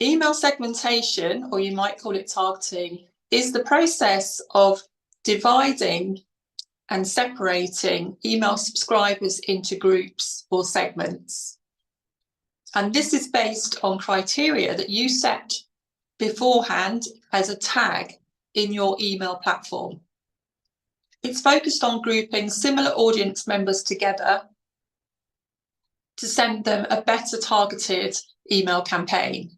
Email segmentation, or you might call it targeting, is the process of dividing and separating email subscribers into groups or segments. And this is based on criteria that you set beforehand as a tag in your email platform. It's focused on grouping similar audience members together to send them a better targeted email campaign,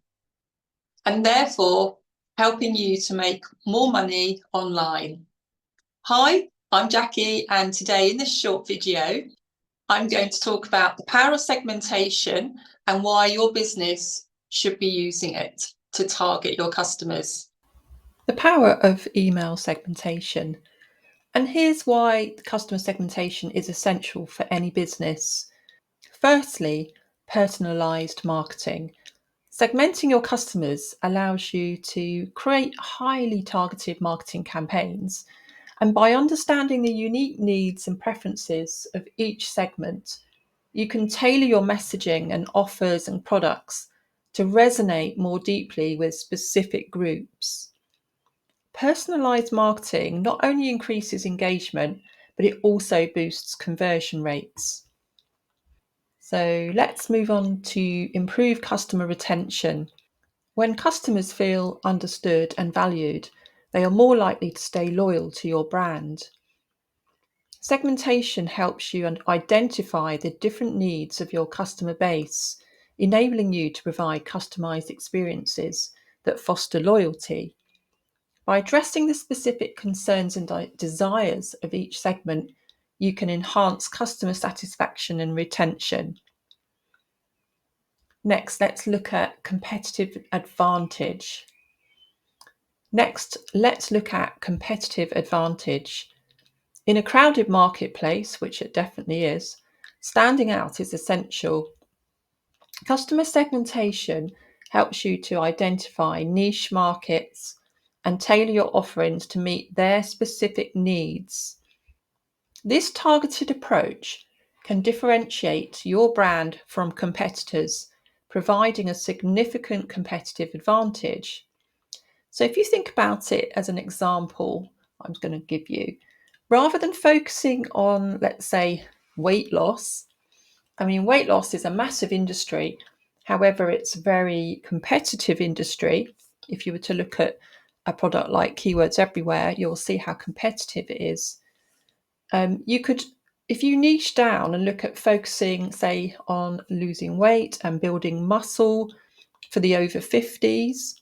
and therefore helping you to make more money online. Hi, I'm Jackie, and today in this short video, I'm going to talk about the power of segmentation and why your business should be using it to target your customers. The power of email segmentation. And here's why customer segmentation is essential for any business. Firstly, personalized marketing. Segmenting your customers allows you to create highly targeted marketing campaigns. And by understanding the unique needs and preferences of each segment, you can tailor your messaging and offers and products to resonate more deeply with specific groups. Personalized marketing not only increases engagement, but it also boosts conversion rates. So let's move on to improve customer retention. When customers feel understood and valued, they are more likely to stay loyal to your brand. Segmentation helps you identify the different needs of your customer base, enabling you to provide customized experiences that foster loyalty. By addressing the specific concerns and desires of each segment, you can enhance customer satisfaction and retention. Next, let's look at competitive advantage. In a crowded marketplace, which it definitely is, standing out is essential. Customer segmentation helps you to identify niche markets and tailor your offerings to meet their specific needs. This targeted approach can differentiate your brand from competitors, providing a significant competitive advantage. So if you think about it as an example, I'm going to give you, rather than focusing on, let's say, weight loss, weight loss is a massive industry. However, it's a very competitive industry. If you were to look at a product like Keywords Everywhere, you'll see how competitive it is. You could, if you niche down and look at focusing, say, on losing weight and building muscle for the over 50s,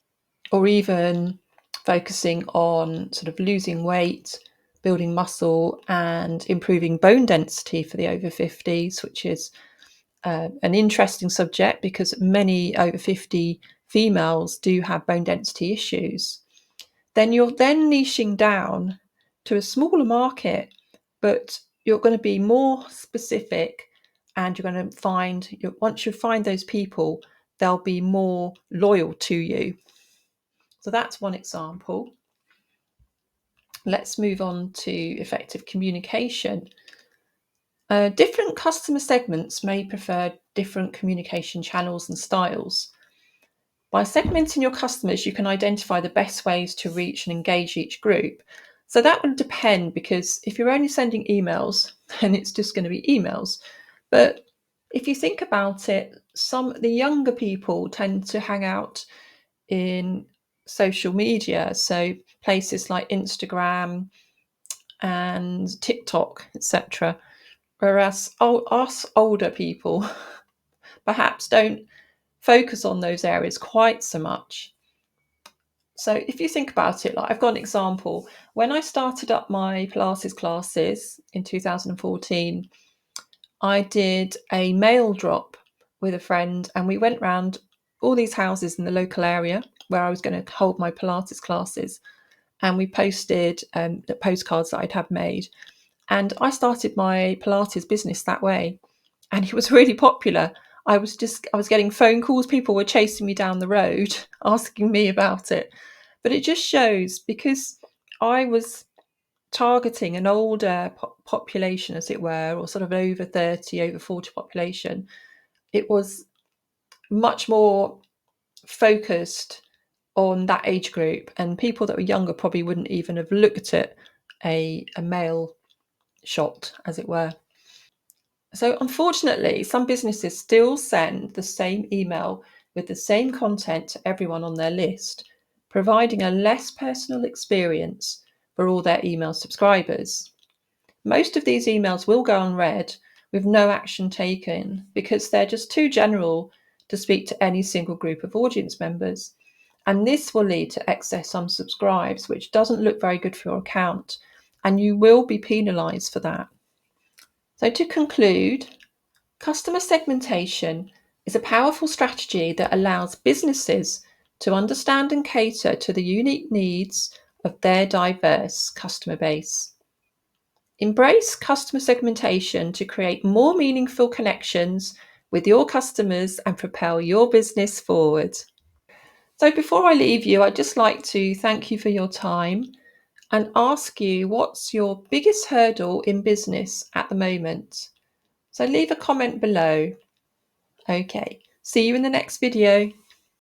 or even focusing on sort of losing weight, building muscle and improving bone density for the over 50s, which is an interesting subject because many over 50 females do have bone density issues. Then you're then niching down to a smaller market, but you're going to be more specific, and you're going to find, once you find those people, they'll be more loyal to you. So that's one example. Let's move on to effective communication. Different customer segments may prefer different communication channels and styles. By segmenting your customers, you can identify the best ways to reach and engage each group. So that would depend, because if you're only sending emails, then it's just going to be emails. But if you think about it, the younger people tend to hang out in social media, so places like Instagram and TikTok, etc. Whereas us older people perhaps don't focus on those areas quite so much. So if you think about it, like I've got an example. When I started up my Pilates classes in 2014, I did a mail drop with a friend, and we went round all these houses in the local area where I was going to hold my Pilates classes, and we posted the postcards that I'd have made. And I started my Pilates business that way, and it was really popular. I was getting phone calls. People were chasing me down the road, asking me about it. But it just shows, because I was targeting an older population, as it were, or sort of over 30, over 40 population, it was much more focused on that age group, and people that were younger probably wouldn't even have looked at a mail shot, as it were. So unfortunately, some businesses still send the same email with the same content to everyone on their list, providing a less personal experience for all their email subscribers. Most of these emails will go unread with no action taken because they're just too general to speak to any single group of audience members. And this will lead to excess unsubscribes, which doesn't look very good for your account, and you will be penalised for that. So to conclude, customer segmentation is a powerful strategy that allows businesses to understand and cater to the unique needs of their diverse customer base. Embrace customer segmentation to create more meaningful connections with your customers and propel your business forward. So before I leave you, I'd just like to thank you for your time and ask you, what's your biggest hurdle in business at the moment? So leave a comment below. Okay, see you in the next video.